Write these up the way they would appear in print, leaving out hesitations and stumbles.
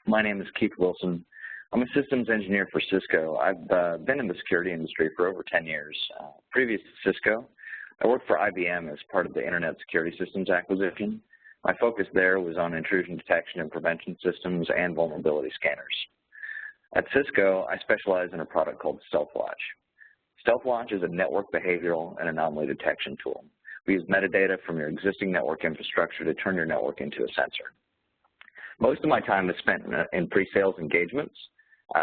My name is Keith Wilson. I'm a systems engineer for Cisco. I've been in the security industry for over 10 years. Previous to Cisco, I worked for IBM as part of the Internet Security Systems acquisition. My focus there was on intrusion detection and prevention systems and vulnerability scanners. At Cisco, I specialize in a product called StealthWatch. StealthWatch is a network behavioral and anomaly detection tool. We use metadata from your existing network infrastructure to turn your network into a sensor. Most of my time is spent in pre-sales engagements,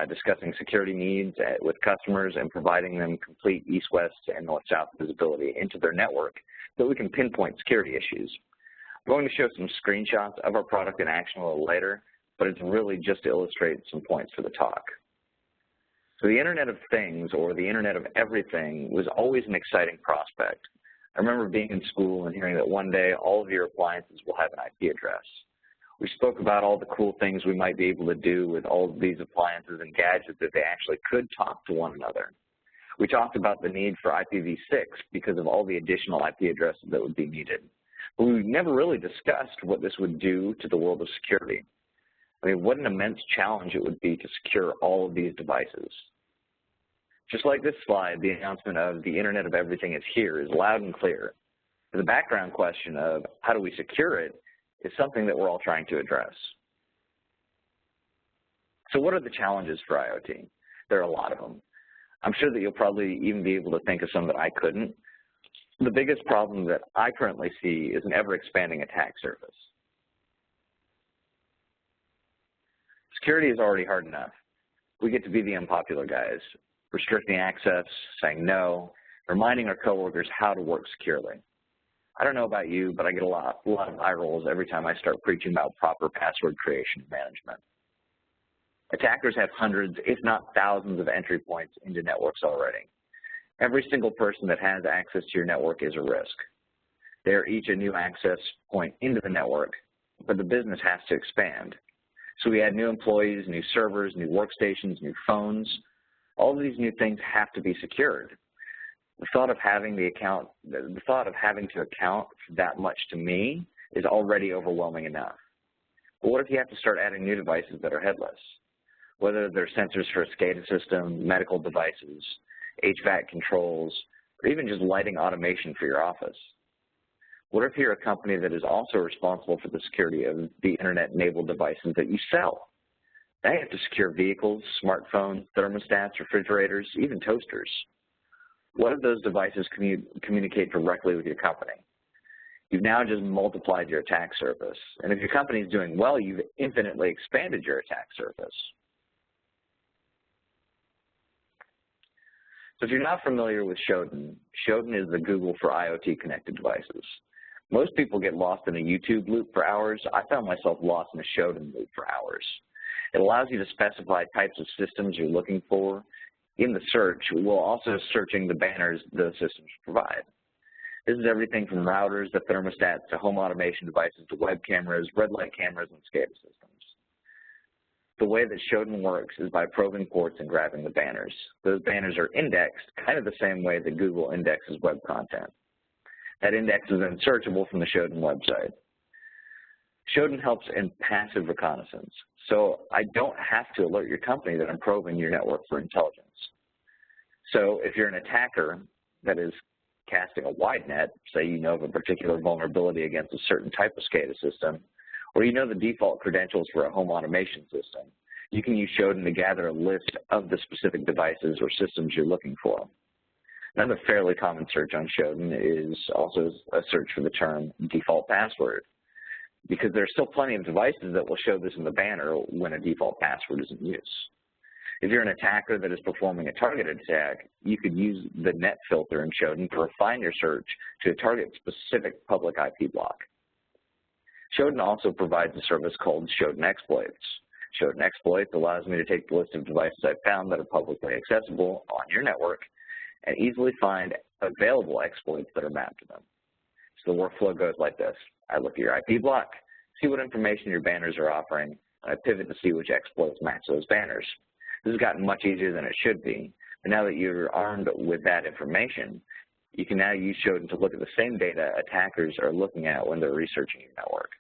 discussing security needs with customers and providing them complete east-west and north-south visibility into their network so we can pinpoint security issues. I'm going to show some screenshots of our product in action a little later, but it's really just to illustrate some points for the talk. So the Internet of Things, or the Internet of Everything, was always an exciting prospect. I remember being in school and hearing that one day all of your appliances will have an IP address. We spoke about all the cool things we might be able to do with all of these appliances and gadgets that they actually could talk to one another. We talked about the need for IPv6 because of all the additional IP addresses that would be needed. But we never really discussed what this would do to the world of security. I mean, what an immense challenge it would be to secure all of these devices. Just like this slide, the announcement of the Internet of Everything is here is loud and clear. The background question of how do we secure it is something that we're all trying to address. So what are the challenges for IoT? There are a lot of them. I'm sure that you'll probably even be able to think of some that I couldn't. The biggest problem that I currently see is an ever-expanding attack surface. Security is already hard enough. We get to be the unpopular guys, restricting access, saying no, reminding our coworkers how to work securely. I don't know about you, but I get a lot of eye rolls every time I start preaching about proper password creation and management. Attackers have hundreds, if not thousands, of entry points into networks already. Every single person that has access to your network is a risk. They are each a new access point into the network, but the business has to expand. So we add new employees, new servers, new workstations, new phones. All of these new things have to be secured. The thought of having to account for that much to me is already overwhelming enough. But what if you have to start adding new devices that are headless? Whether they're sensors for a SCADA system, medical devices, HVAC controls, or even just lighting automation for your office. What if you're a company that is also responsible for the security of the Internet-enabled devices that you sell? Now you have to secure vehicles, smartphones, thermostats, refrigerators, even toasters. What if those devices communicate directly with your company? You've now just multiplied your attack surface. And if your company is doing well, you've infinitely expanded your attack surface. So if you're not familiar with Shodan, Shodan is the Google for IoT connected devices. Most people get lost in a YouTube loop for hours. I found myself lost in a Shodan loop for hours. It allows you to specify types of systems you're looking for in the search, while also searching the banners the systems provide. This is everything from routers to thermostats to home automation devices to web cameras, red light cameras, and SCADA systems. The way that Shodan works is by probing ports and grabbing the banners. Those banners are indexed kind of the same way that Google indexes web content. That index is then searchable from the Shodan website. Shodan helps in passive reconnaissance, so I don't have to alert your company that I'm probing your network for intelligence. So if you're an attacker that is casting a wide net, say you know of a particular vulnerability against a certain type of SCADA system, or you know the default credentials for a home automation system, you can use Shodan to gather a list of the specific devices or systems you're looking for. Another fairly common search on Shodan is also a search for the term default password, because there are still plenty of devices that will show this in the banner when a default password is in use. If you're an attacker that is performing a targeted attack, you could use the net filter in Shodan to refine your search to a target-specific public IP block. Shodan also provides a service called Shodan Exploits. Shodan Exploits allows me to take the list of devices I've found that are publicly accessible on your network and easily find available exploits that are mapped to them. So the workflow goes like this. I look at your IP block, see what information your banners are offering, and I pivot to see which exploits match those banners. This has gotten much easier than it should be, but now that you're armed with that information, you can now use Shodan to look at the same data attackers are looking at when they're researching your network.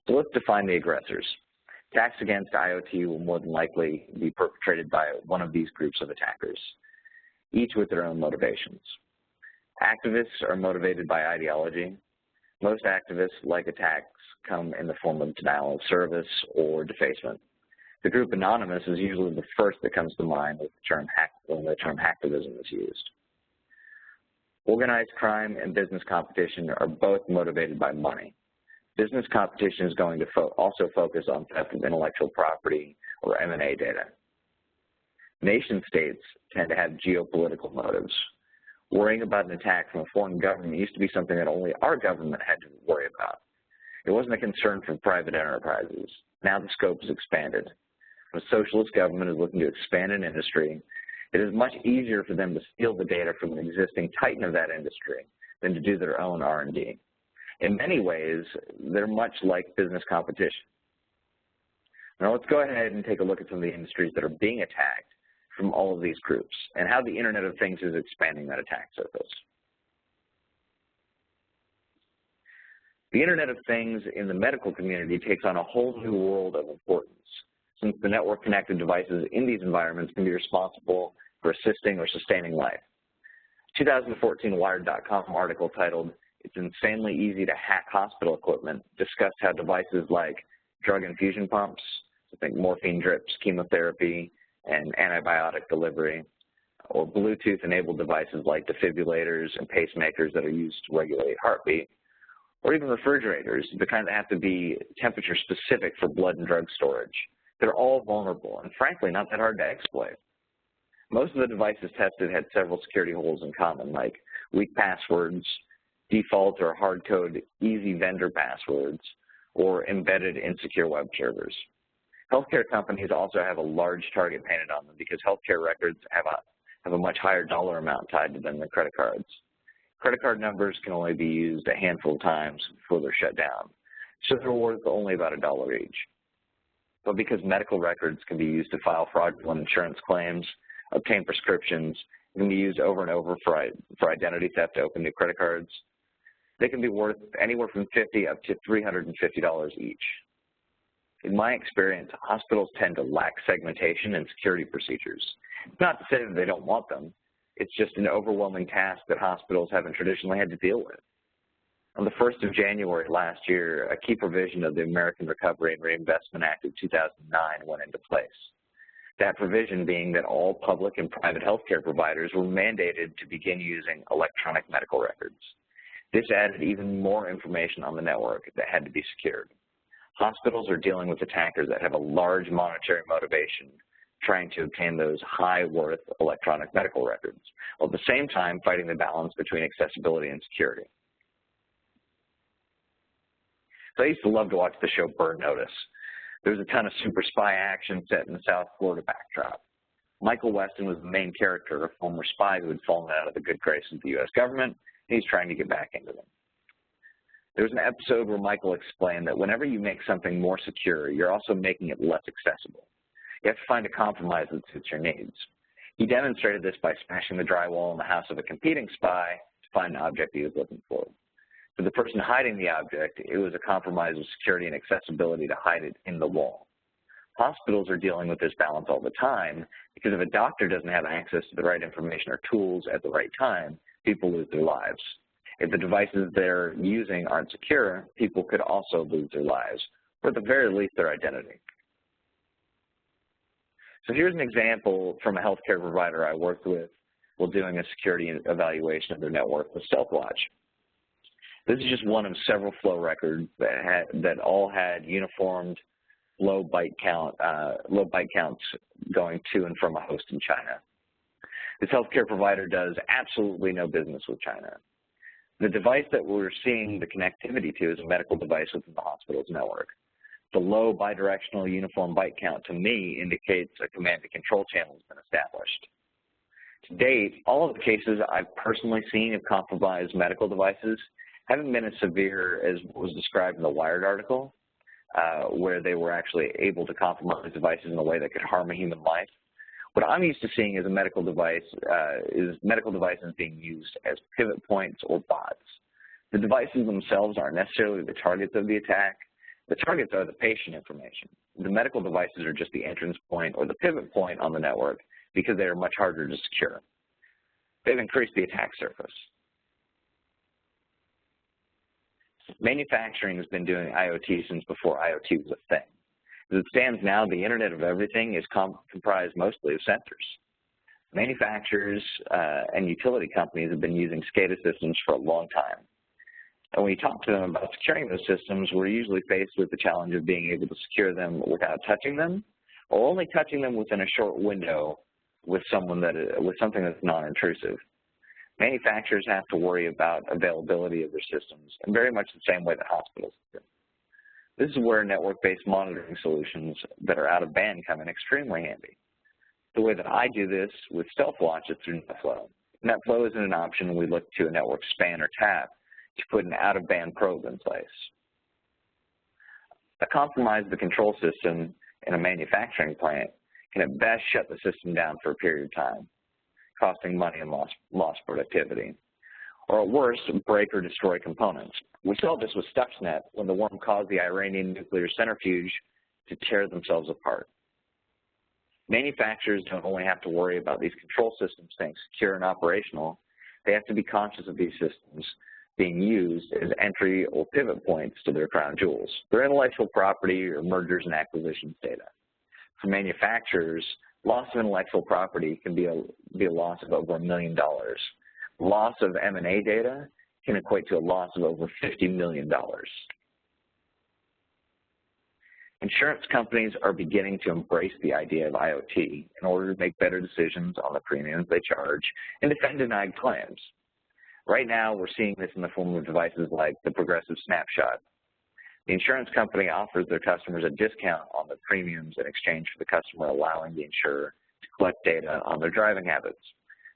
So let's define the aggressors. Attacks against IoT will more than likely be perpetrated by one of these groups of attackers, each with their own motivations. Activists are motivated by ideology. Most activists, like attacks, come in the form of denial of service or defacement. The group Anonymous is usually the first that comes to mind when the term hacktivism is used. Organized crime and business competition are both motivated by money. Business competition is going to also focus on theft of intellectual property or M&A data. Nation states tend to have geopolitical motives. Worrying about an attack from a foreign government used to be something that only our government had to worry about. It wasn't a concern for private enterprises. Now the scope is expanded. When a socialist government is looking to expand an industry, it is much easier for them to steal the data from an existing titan of that industry than to do their own R&D. In many ways, they're much like business competition. Now let's go ahead and take a look at some of the industries that are being attacked from all of these groups and how the Internet of Things is expanding that attack surface. The Internet of Things in the medical community takes on a whole new world of importance, since the network-connected devices in these environments can be responsible for assisting or sustaining life. A 2014 Wired.com article titled, "It's Insanely Easy to Hack Hospital Equipment," discussed how devices like drug infusion pumps, so think morphine drips, chemotherapy, and antibiotic delivery, or Bluetooth-enabled devices like defibrillators and pacemakers that are used to regulate heartbeat, or even refrigerators, the kind that have to be temperature-specific for blood and drug storage. They're all vulnerable and, frankly, not that hard to exploit. Most of the devices tested had several security holes in common, like weak passwords, default or hard-code easy vendor passwords, or embedded insecure web servers. Healthcare companies also have a large target painted on them because healthcare records have a much higher dollar amount tied to them than credit cards. Credit card numbers can only be used a handful of times before they're shut down, so they're worth only about $1 each. But because medical records can be used to file fraudulent insurance claims, obtain prescriptions, and can be used over and over for identity theft to open new credit cards, they can be worth anywhere from $50 up to $350 each. In my experience, hospitals tend to lack segmentation and security procedures. It's not to say that they don't want them. It's just an overwhelming task that hospitals haven't traditionally had to deal with. On the 1st of January last year, a key provision of the American Recovery and Reinvestment Act of 2009 went into place. That provision being that all public and private healthcare providers were mandated to begin using electronic medical records. This added even more information on the network that had to be secured. Hospitals are dealing with attackers that have a large monetary motivation trying to obtain those high-worth electronic medical records, while at the same time fighting the balance between accessibility and security. So I used to love to watch the show Burn Notice. There was a ton of super spy action set in the South Florida backdrop. Michael Weston was the main character, a former spy who had fallen out of the good graces of the U.S. government, and he's trying to get back into them. There was an episode where Michael explained that whenever you make something more secure, you're also making it less accessible. You have to find a compromise that suits your needs. He demonstrated this by smashing the drywall in the house of a competing spy to find an object he was looking for. For the person hiding the object, it was a compromise of security and accessibility to hide it in the wall. Hospitals are dealing with this balance all the time because if a doctor doesn't have access to the right information or tools at the right time, people lose their lives. If the devices they're using aren't secure, people could also lose their lives, or at the very least their identity. So here's an example from a healthcare provider I worked with while doing a security evaluation of their network with StealthWatch. This is just one of several flow records that all had uniformed low byte counts going to and from a host in China. This healthcare provider does absolutely no business with China. The device that we're seeing the connectivity to is a medical device within the hospital's network. The low bidirectional uniform byte count to me indicates a command and control channel has been established. To date, all of the cases I've personally seen of compromised medical devices haven't been as severe as what was described in the Wired article, where they were actually able to compromise devices in a way that could harm a human life. What I'm used to seeing as a medical device is medical devices being used as pivot points or bots. The devices themselves aren't necessarily the targets of the attack. The targets are the patient information. The medical devices are just the entrance point or the pivot point on the network because they are much harder to secure. They've increased the attack surface. Manufacturing has been doing IoT since before IoT was a thing. As it stands now, the Internet of Everything is comprised mostly of sensors. Manufacturers and utility companies have been using SCADA systems for a long time. And when you talk to them about securing those systems, we're usually faced with the challenge of being able to secure them without touching them, or only touching them within a short window with something that's non-intrusive. Manufacturers have to worry about availability of their systems in very much the same way that hospitals do. This is where network-based monitoring solutions that are out of band come in extremely handy. The way that I do this with StealthWatch is through NetFlow. NetFlow isn't an option. We look to a network span or tap to put an out-of-band probe in place. A compromise of the control system in a manufacturing plant can at best shut the system down for a period of time, costing money and lost productivity. Or at worst, break or destroy components. We saw this with Stuxnet when the worm caused the Iranian nuclear centrifuge to tear themselves apart. Manufacturers don't only have to worry about these control systems staying secure and operational, they have to be conscious of these systems being used as entry or pivot points to their crown jewels, their intellectual property or mergers and acquisitions data. For manufacturers, loss of intellectual property can be a loss of over $1 million. Loss of M&A data can equate to a loss of over $50 million. Insurance companies are beginning to embrace the idea of IoT in order to make better decisions on the premiums they charge and defend denied claims. Right now, we're seeing this in the form of devices like the Progressive Snapshot. The insurance company offers their customers a discount on the premiums in exchange for the customer allowing the insurer to collect data on their driving habits.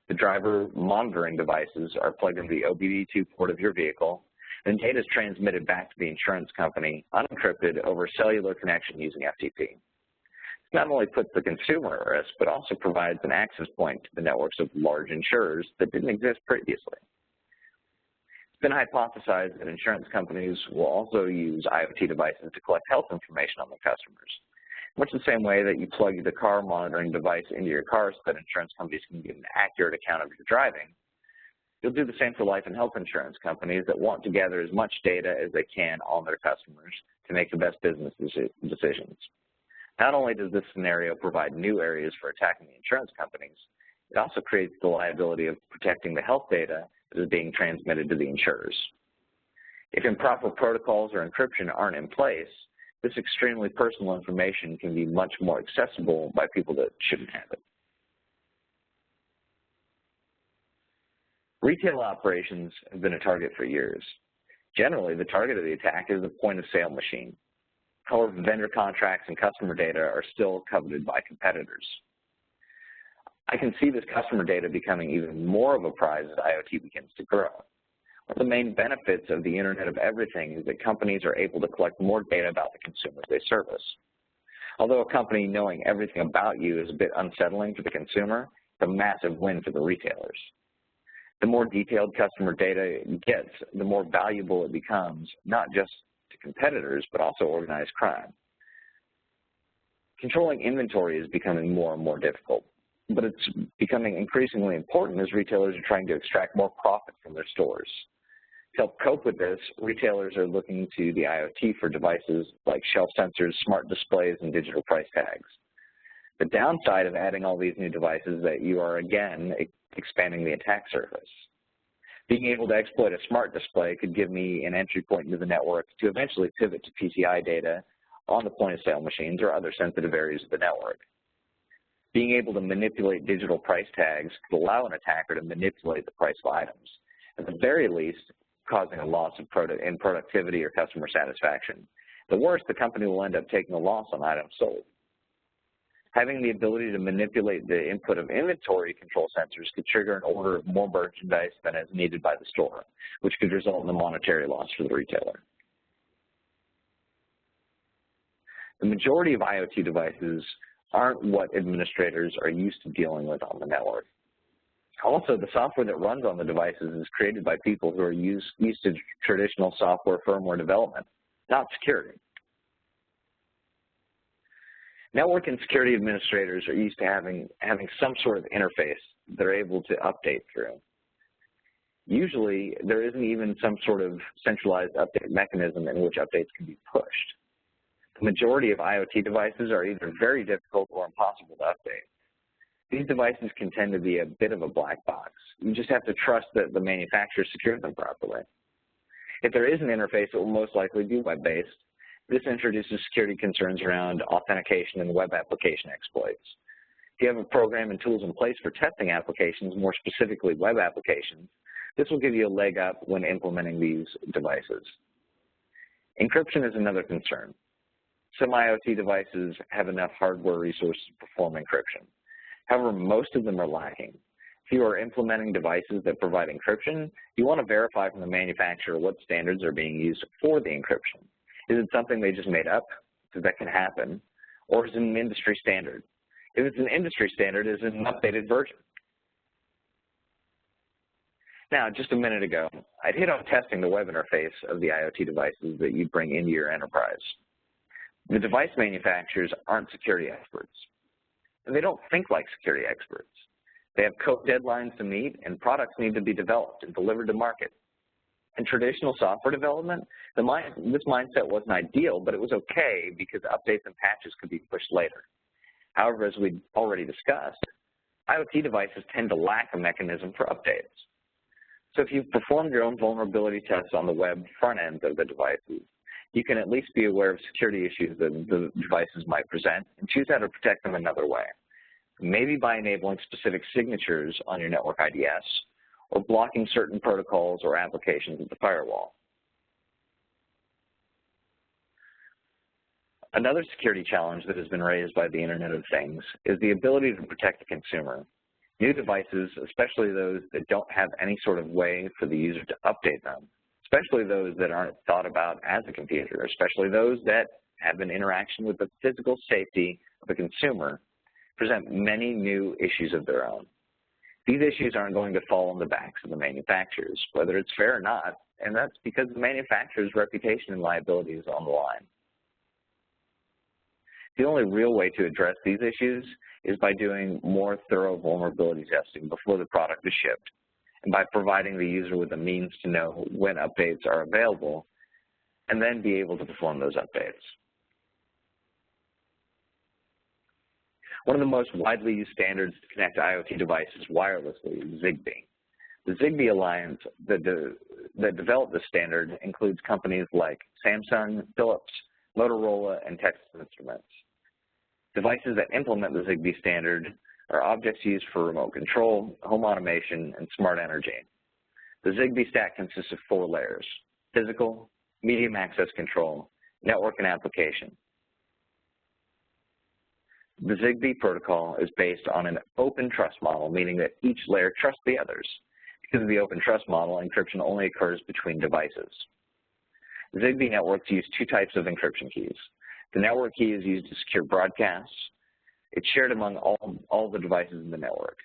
The driver monitoring devices are plugged into the OBD2 port of your vehicle, and data is transmitted back to the insurance company unencrypted over a cellular connection using FTP. This not only puts the consumer at risk, but also provides an access point to the networks of large insurers that didn't exist previously. It's been hypothesized that insurance companies will also use IoT devices to collect health information on their customers. Much the same way that you plug the car monitoring device into your car so that insurance companies can get an accurate account of your driving, you'll do the same for life and health insurance companies that want to gather as much data as they can on their customers to make the best business decisions. Not only does this scenario provide new areas for attacking the insurance companies, it also creates the liability of protecting the health data that is being transmitted to the insurers. If improper protocols or encryption aren't in place, this extremely personal information can be much more accessible by people that shouldn't have it. Retail operations have been a target for years. Generally, the target of the attack is the point-of-sale machine. However, vendor contracts and customer data are still coveted by competitors. I can see this customer data becoming even more of a prize as IoT begins to grow. One of the main benefits of the Internet of Everything is that companies are able to collect more data about the consumers they service. Although a company knowing everything about you is a bit unsettling for the consumer, it's a massive win for the retailers. The more detailed customer data it gets, the more valuable it becomes, not just to competitors, but also organized crime. Controlling inventory is becoming more and more difficult, but it's becoming increasingly important as retailers are trying to extract more profit from their stores. To help cope with this, retailers are looking to the IoT for devices like shelf sensors, smart displays, and digital price tags. The downside of adding all these new devices is that you are, again, expanding the attack surface. Being able to exploit a smart display could give me an entry point into the network to eventually pivot to PCI data on the point-of-sale machines or other sensitive areas of the network. Being able to manipulate digital price tags could allow an attacker to manipulate the price of items, at the very least causing a loss of productivity or customer satisfaction. At the worst, the company will end up taking a loss on items sold. Having the ability to manipulate the input of inventory control sensors could trigger an order of more merchandise than is needed by the store, which could result in a monetary loss for the retailer. The majority of IoT devices aren't what administrators are used to dealing with on the network. Also, the software that runs on the devices is created by people who are used to traditional software firmware development, not security. Network and security administrators are used to having some sort of interface they're able to update through. Usually, there isn't even some sort of centralized update mechanism in which updates can be pushed. The majority of IoT devices are either very difficult or impossible to update. These devices can tend to be a bit of a black box. You just have to trust that the manufacturer secured them properly. If there is an interface, it will most likely be web-based. This introduces security concerns around authentication and web application exploits. If you have a program and tools in place for testing applications, more specifically web applications, this will give you a leg up when implementing these devices. Encryption is another concern. Some IoT devices have enough hardware resources to perform encryption. However, most of them are lacking. If you are implementing devices that provide encryption, you want to verify from the manufacturer what standards are being used for the encryption. Is it something they just made up? Because that can happen. Or is it an industry standard? If it's an industry standard, is it an updated version? Now, just a minute ago, I'd hit on testing the web interface of the IoT devices that you bring into your enterprise. The device manufacturers aren't security experts, and they don't think like security experts. They have code deadlines to meet, and products need to be developed and delivered to market. In traditional software development, this mindset wasn't ideal, but it was okay because updates and patches could be pushed later. However, as we already discussed, IoT devices tend to lack a mechanism for updates. So if you've performed your own vulnerability tests on the web front ends of the devices, you can at least be aware of security issues that the devices might present and choose how to protect them another way, maybe by enabling specific signatures on your network IDS or blocking certain protocols or applications at the firewall. Another security challenge that has been raised by the Internet of Things is the ability to protect the consumer. New devices, especially those that don't have any sort of way for the user to update them, especially those that aren't thought about as a computer, especially those that have an interaction with the physical safety of the consumer, present many new issues of their own. These issues aren't going to fall on the backs of the manufacturers, whether it's fair or not, and that's because the manufacturer's reputation and liability is on the line. The only real way to address these issues is by doing more thorough vulnerability testing before the product is shipped, and by providing the user with a means to know when updates are available, and then be able to perform those updates. One of the most widely used standards to connect IoT devices wirelessly is Zigbee. The Zigbee Alliance that developed this standard includes companies like Samsung, Philips, Motorola, and Texas Instruments. Devices that implement the Zigbee standard are objects used for remote control, home automation, and smart energy. The Zigbee stack consists of 4 layers: physical, medium access control, network, and application. The Zigbee protocol is based on an open trust model, meaning that each layer trusts the others. Because of the open trust model, encryption only occurs between devices. Zigbee networks use 2 types of encryption keys. The network key is used to secure broadcasts. It's shared among all the devices in the network.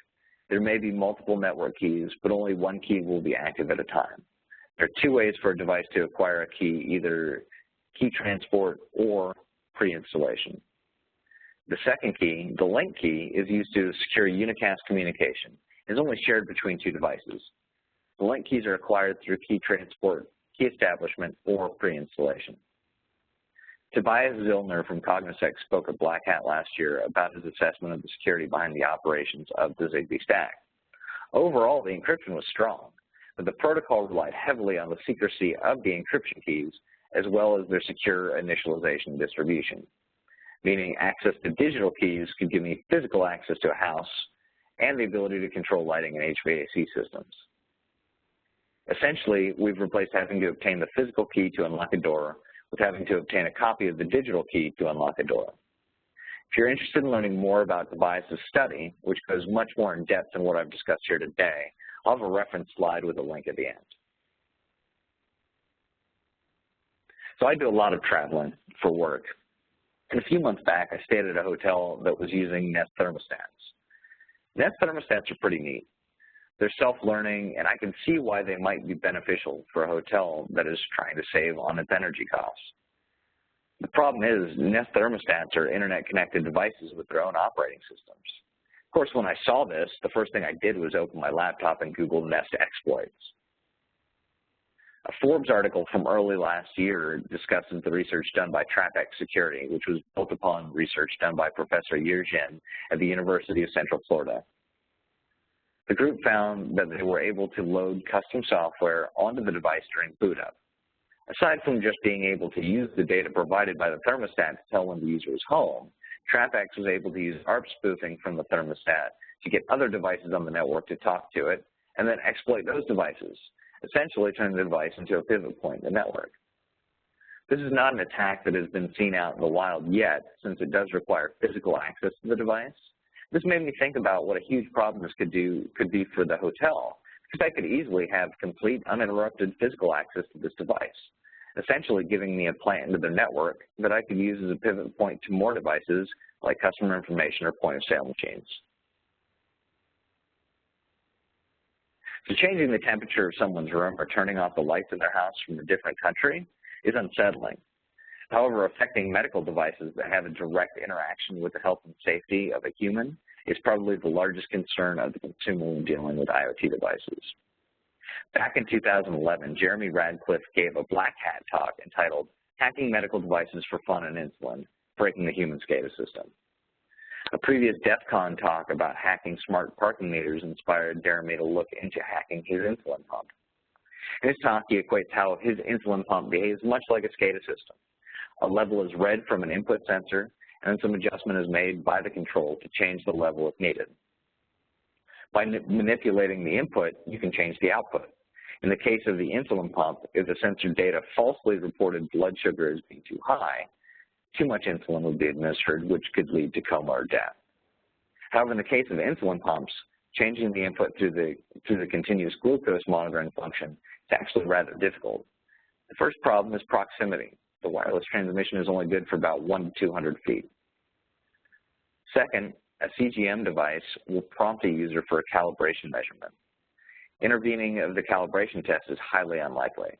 There may be multiple network keys, but only one key will be active at a time. There are 2 ways for a device to acquire a key, either key transport or pre-installation. The second key, the link key, is used to secure unicast communication. It's only shared between 2 devices. The link keys are acquired through key transport, key establishment, or pre-installation. Tobias Zillner from Cognizant spoke at Black Hat last year about his assessment of the security behind the operations of the Zigbee stack. Overall, the encryption was strong, but the protocol relied heavily on the secrecy of the encryption keys as well as their secure initialization and distribution, meaning access to digital keys could give me physical access to a house and the ability to control lighting and HVAC systems. Essentially, we've replaced having to obtain the physical key to unlock a door with having to obtain a copy of the digital key to unlock a door. If you're interested in learning more about Tobias' study, which goes much more in depth than what I've discussed here today, I'll have a reference slide with a link at the end. So I do a lot of traveling for work. And a few months back, I stayed at a hotel that was using Nest thermostats. Nest thermostats are pretty neat. They're self-learning, and I can see why they might be beneficial for a hotel that is trying to save on its energy costs. The problem is Nest thermostats are internet-connected devices with their own operating systems. Of course, when I saw this, the first thing I did was open my laptop and Google Nest exploits. A Forbes article from early last year discusses the research done by TrapX Security, which was built upon research done by Professor Yirgen at the University of Central Florida. The group found that they were able to load custom software onto the device during boot up. Aside from just being able to use the data provided by the thermostat to tell when the user is home, TrapX was able to use ARP spoofing from the thermostat to get other devices on the network to talk to it and then exploit those devices, essentially turning the device into a pivot point in the network. This is not an attack that has been seen out in the wild yet, since it does require physical access to the device. This made me think about what a huge problem this could be for the hotel, because I could easily have complete uninterrupted physical access to this device, essentially giving me a plant into the network that I could use as a pivot point to more devices like customer information or point-of-sale machines. So changing the temperature of someone's room or turning off the lights in their house from a different country is unsettling. However, affecting medical devices that have a direct interaction with the health and safety of a human is probably the largest concern of the consumer when dealing with IoT devices. Back in 2011, Jeremy Radcliffe gave a black hat talk entitled Hacking Medical Devices for Fun and Insulin, Breaking the Human SCADA System. A previous DEF CON talk about hacking smart parking meters inspired Jeremy to look into hacking his insulin pump. In his talk, he equates how his insulin pump behaves much like a SCADA system. A level is read from an input sensor, and some adjustment is made by the control to change the level if needed. By manipulating the input, you can change the output. In the case of the insulin pump, if the sensor data falsely reported blood sugar as being too high, too much insulin would be administered, which could lead to coma or death. However, in the case of insulin pumps, changing the input through the continuous glucose monitoring function is actually rather difficult. The first problem is proximity. The wireless transmission is only good for about 100 to 200 feet. Second, a CGM device will prompt a user for a calibration measurement. Intervening of the calibration test is highly unlikely.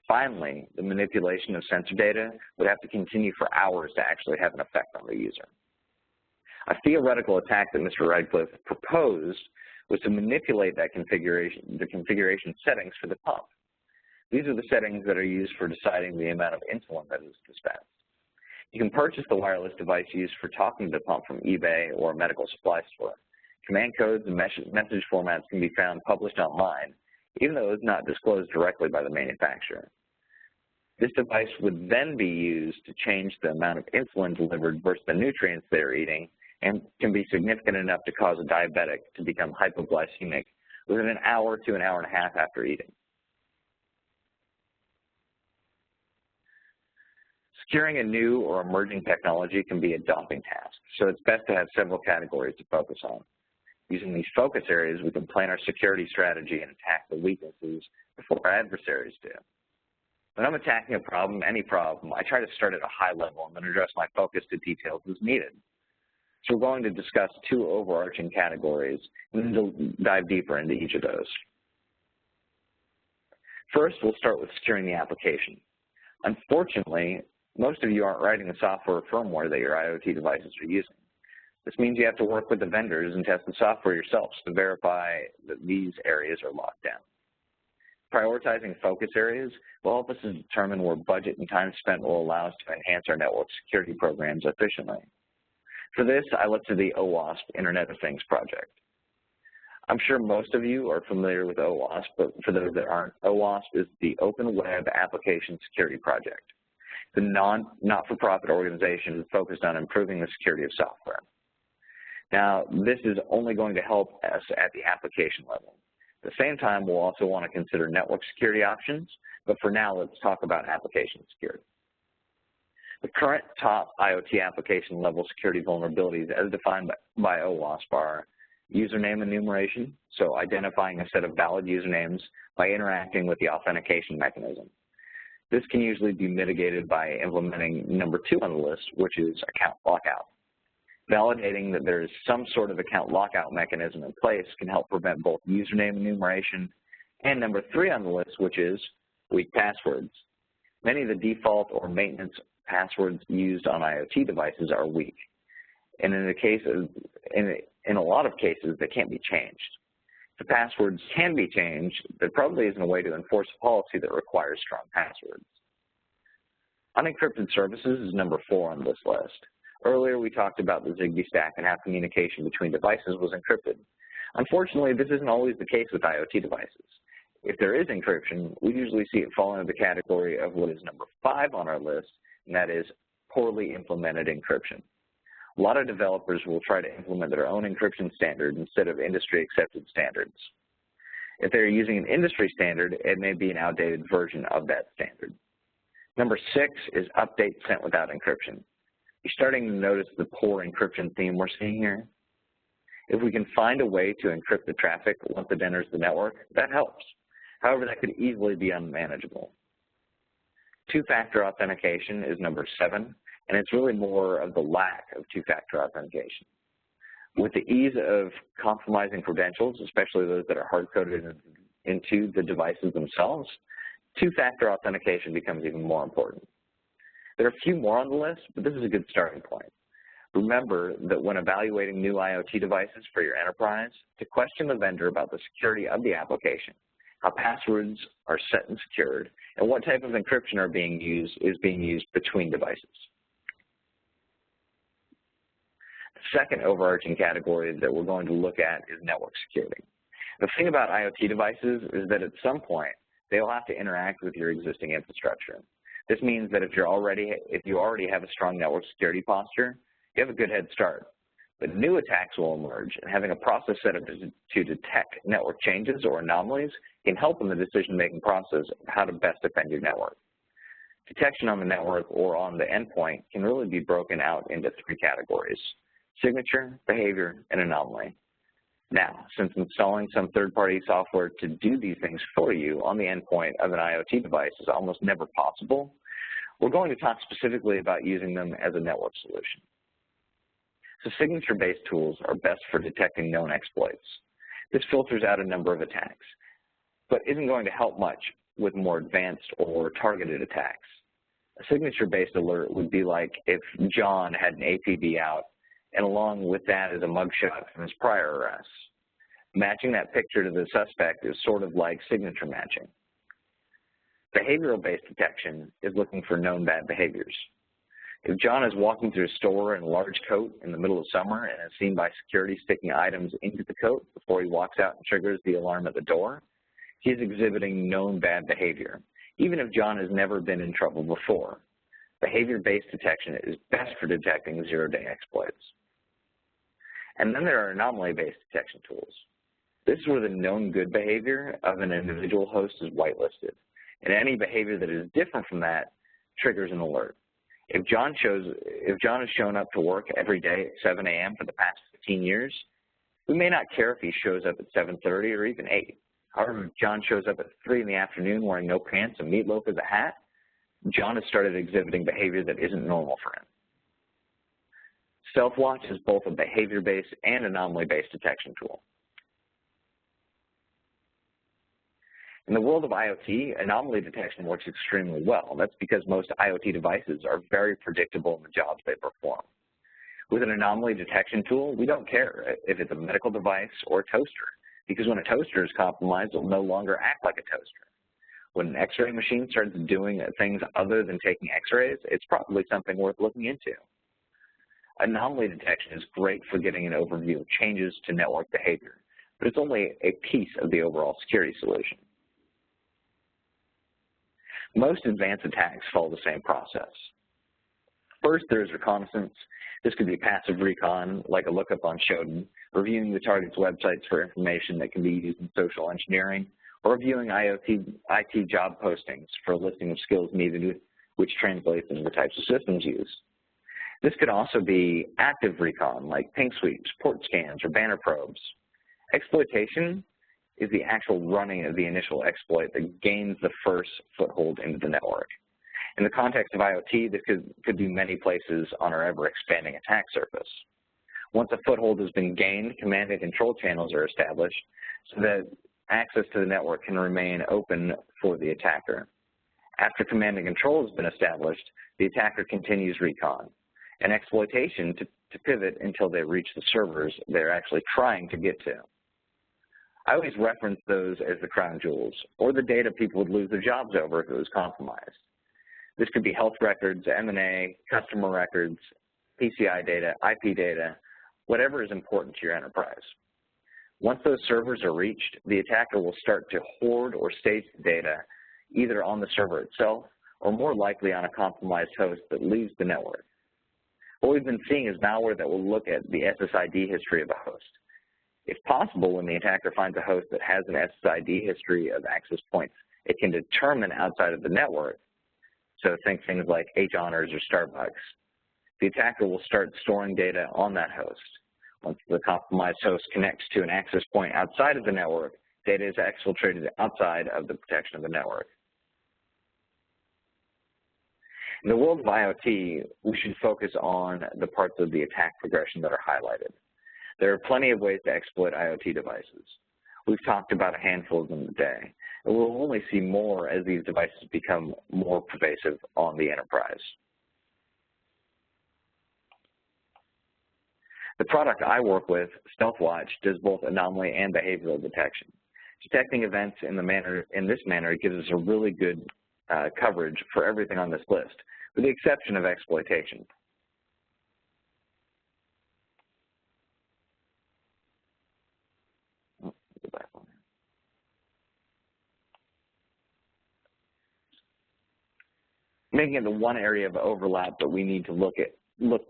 Finally, the manipulation of sensor data would have to continue for hours to actually have an effect on the user. A theoretical attack that Mr. Radcliffe proposed was to manipulate that the configuration settings for the pump. These are the settings that are used for deciding the amount of insulin that is dispensed. You can purchase the wireless device used for talking to the pump from eBay or a medical supply store. Command codes and message formats can be found published online, even though it's not disclosed directly by the manufacturer. This device would then be used to change the amount of insulin delivered versus the nutrients they're eating, and can be significant enough to cause a diabetic to become hypoglycemic within an hour to an hour and a half after eating. Securing a new or emerging technology can be a daunting task, so it's best to have several categories to focus on. Using these focus areas, we can plan our security strategy and attack the weaknesses before our adversaries do. When I'm attacking a problem, any problem, I try to start at a high level and then address my focus to details as needed. So we're going to discuss two overarching categories and then dive deeper into each of those. First, we'll start with securing the application. Unfortunately, most of you aren't writing the software or firmware that your IoT devices are using. This means you have to work with the vendors and test the software yourselves to verify that these areas are locked down. Prioritizing focus areas will help us to determine where budget and time spent will allow us to enhance our network security programs efficiently. For this, I look to the OWASP Internet of Things project. I'm sure most of you are familiar with OWASP, but for those that aren't, OWASP is the Open Web Application Security Project. The not-for-profit organization focused on improving the security of software. Now, this is only going to help us at the application level. At the same time, we'll also want to consider network security options, but for now, let's talk about application security. The current top IoT application level security vulnerabilities as defined by OWASP are username enumeration, so identifying a set of valid usernames by interacting with the authentication mechanism. This can usually be mitigated by implementing number 2 on the list, which is account lockout. Validating that there is some sort of account lockout mechanism in place can help prevent both username enumeration and number 3 on the list, which is weak passwords. Many of the default or maintenance passwords used on IoT devices are weak, and in a lot of cases, they can't be changed. If the passwords can be changed, there probably isn't a way to enforce a policy that requires strong passwords. Unencrypted services is number 4 on this list. Earlier, we talked about the Zigbee stack and how communication between devices was encrypted. Unfortunately, this isn't always the case with IoT devices. If there is encryption, we usually see it fall into the category of what is number 5 on our list, and that is poorly implemented encryption. A lot of developers will try to implement their own encryption standard instead of industry-accepted standards. If they're using an industry standard, it may be an outdated version of that standard. Number 6 is updates sent without encryption. You're starting to notice the poor encryption theme we're seeing here. If we can find a way to encrypt the traffic once it enters the network, that helps. However, that could easily be unmanageable. Two-factor authentication is number 7, and it's really more of the lack of two-factor authentication. With the ease of compromising credentials, especially those that are hard-coded into the devices themselves, two-factor authentication becomes even more important. There are a few more on the list, but this is a good starting point. Remember that when evaluating new IoT devices for your enterprise, to question the vendor about the security of the application, how passwords are set and secured, and what type of encryption is being used between devices. The second overarching category that we're going to look at is network security. The thing about IoT devices is that at some point, they'll have to interact with your existing infrastructure. This means that if you already have a strong network security posture, you have a good head start. But new attacks will emerge, and having a process set up to detect network changes or anomalies can help in the decision-making process of how to best defend your network. Detection on the network or on the endpoint can really be broken out into 3 categories: signature, behavior, and anomaly. Now, since installing some third-party software to do these things for you on the endpoint of an IoT device is almost never possible, we're going to talk specifically about using them as a network solution. So signature-based tools are best for detecting known exploits. This filters out a number of attacks, but isn't going to help much with more advanced or targeted attacks. A signature-based alert would be like if John had an APB out, and along with that is a mugshot from his prior arrests. Matching that picture to the suspect is sort of like signature matching. Behavioral-based detection is looking for known bad behaviors. If John is walking through a store in a large coat in the middle of summer and is seen by security sticking items into the coat before he walks out and triggers the alarm at the door, he's exhibiting known bad behavior, even if John has never been in trouble before. Behavior-based detection is best for detecting zero-day exploits. And then there are anomaly-based detection tools. This is where the known good behavior of an individual host is whitelisted, and any behavior that is different from that triggers an alert. If John has shown up to work every day at 7 a.m. for the past 15 years, we may not care if he shows up at 7:30 or even 8. However, if John shows up at 3 in the afternoon wearing no pants and meatloaf as a hat, John has started exhibiting behavior that isn't normal for him. StealthWatch is both a behavior-based and anomaly-based detection tool. In the world of IoT, anomaly detection works extremely well. That's because most IoT devices are very predictable in the jobs they perform. With an anomaly detection tool, we don't care if it's a medical device or a toaster, because when a toaster is compromised, it'll no longer act like a toaster. When an X-ray machine starts doing things other than taking X-rays, it's probably something worth looking into. Anomaly detection is great for getting an overview of changes to network behavior, but it's only a piece of the overall security solution. Most advanced attacks follow the same process. First, there's reconnaissance. This could be passive recon, like a lookup on Shodan, reviewing the target's websites for information that can be used in social engineering, or reviewing IT job postings for a listing of skills needed, which translates into the types of systems used. This could also be active recon, like ping sweeps, port scans, or banner probes. Exploitation is the actual running of the initial exploit that gains the first foothold into the network. In the context of IoT, this could be many places on our ever-expanding attack surface. Once a foothold has been gained, command and control channels are established so that access to the network can remain open for the attacker. After command and control has been established, the attacker continues recon and exploitation to pivot until they reach the servers they're actually trying to get to. I always reference those as the crown jewels, or the data people would lose their jobs over if it was compromised. This could be health records, M&A, customer records, PCI data, IP data, whatever is important to your enterprise. Once those servers are reached, the attacker will start to hoard or stage the data either on the server itself or more likely on a compromised host that leaves the network. What we've been seeing is malware that will look at the SSID history of a host. If possible, when the attacker finds a host that has an SSID history of access points, it can determine outside of the network. So think things like H-Honors or Starbucks. The attacker will start storing data on that host. Once the compromised host connects to an access point outside of the network, data is exfiltrated outside of the protection of the network. In the world of IoT, we should focus on the parts of the attack progression that are highlighted. There are plenty of ways to exploit IoT devices. We've talked about a handful of them today, and we'll only see more as these devices become more pervasive on the enterprise. The product I work with, StealthWatch, does both anomaly and behavioral detection. Detecting events in this manner gives us a really good coverage for everything on this list, with the exception of exploitation. Making it the one area of overlap that we need to look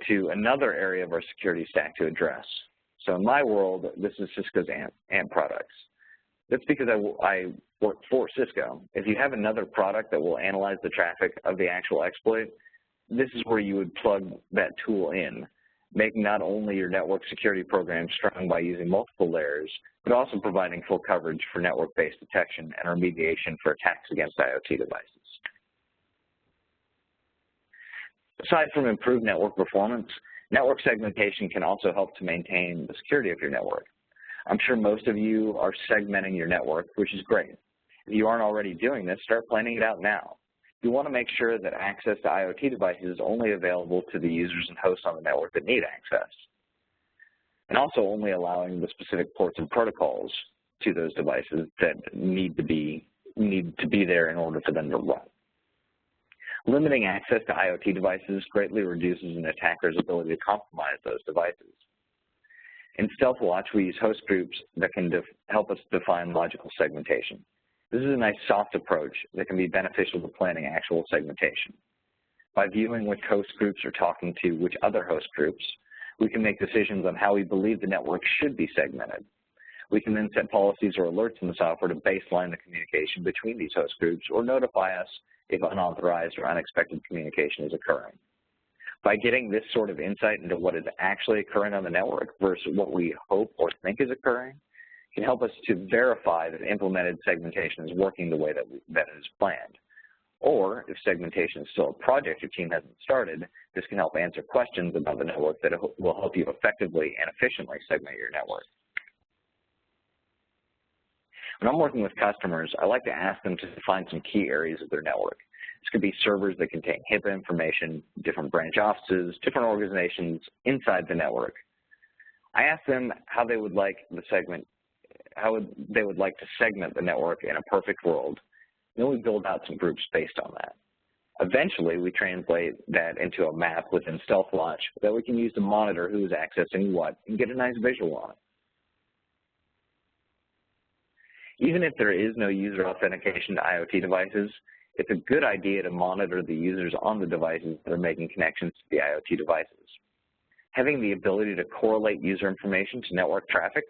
to another area of our security stack to address. So in my world, this is Cisco's AMP products. That's because I work for Cisco. If you have another product that will analyze the traffic of the actual exploit, this is where you would plug that tool in, making not only your network security program strong by using multiple layers, but also providing full coverage for network-based detection and remediation for attacks against IoT devices. Aside from improved network performance, network segmentation can also help to maintain the security of your network. I'm sure most of you are segmenting your network, which is great. If you aren't already doing this, start planning it out now. You want to make sure that access to IoT devices is only available to the users and hosts on the network that need access, and also only allowing the specific ports and protocols to those devices that need to be there in order for them to run. Limiting access to IoT devices greatly reduces an attacker's ability to compromise those devices. In StealthWatch, we use host groups that can help us define logical segmentation. This is a nice soft approach that can be beneficial to planning actual segmentation. By viewing which host groups are talking to which other host groups, we can make decisions on how we believe the network should be segmented. We can then set policies or alerts in the software to baseline the communication between these host groups or notify us if unauthorized or unexpected communication is occurring. By getting this sort of insight into what is actually occurring on the network versus what we hope or think is occurring, can help us to verify that implemented segmentation is working the way that it is planned. Or if segmentation is still a project your team hasn't started, this can help answer questions about the network that will help you effectively and efficiently segment your network. When I'm working with customers, I like to ask them to define some key areas of their network. This could be servers that contain HIPAA information, different branch offices, different organizations inside the network. I ask them how they would like to segment the network in a perfect world. Then we build out some groups based on that. Eventually, we translate that into a map within StealthWatch that we can use to monitor who is accessing what and get a nice visual on it. Even if there is no user authentication to IoT devices, it's a good idea to monitor the users on the devices that are making connections to the IoT devices. Having the ability to correlate user information to network traffic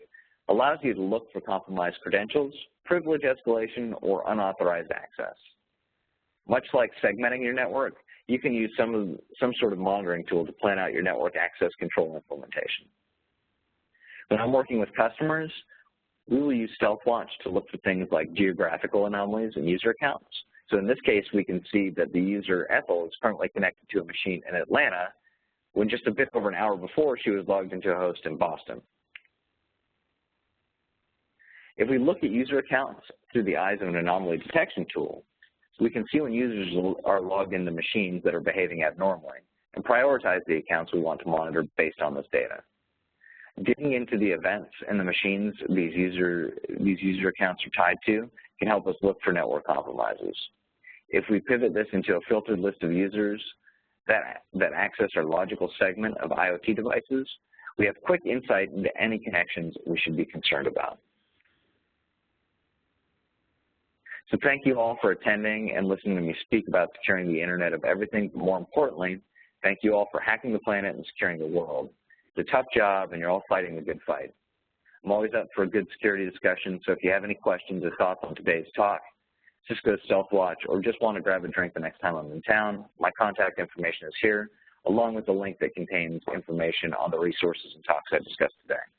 allows you to look for compromised credentials, privilege escalation, or unauthorized access. Much like segmenting your network, you can use some sort of monitoring tool to plan out your network access control implementation. When I'm working with customers, we will use StealthWatch to look for things like geographical anomalies and user accounts. So in this case, we can see that the user Ethel is currently connected to a machine in Atlanta when just a bit over an hour before she was logged into a host in Boston. If we look at user accounts through the eyes of an anomaly detection tool, so we can see when users are logged into machines that are behaving abnormally and prioritize the accounts we want to monitor based on this data. Digging into the events and the machines these user accounts are tied to can help us look for network compromises. If we pivot this into a filtered list of users that access our logical segment of IoT devices, we have quick insight into any connections we should be concerned about. So thank you all for attending and listening to me speak about securing the Internet of Everything, but more importantly, thank you all for hacking the planet and securing the world. It's a tough job, and you're all fighting a good fight. I'm always up for a good security discussion, so if you have any questions or thoughts on today's talk, Cisco StealthWatch, or just want to grab a drink the next time I'm in town, my contact information is here, along with a link that contains information on the resources and talks I discussed today.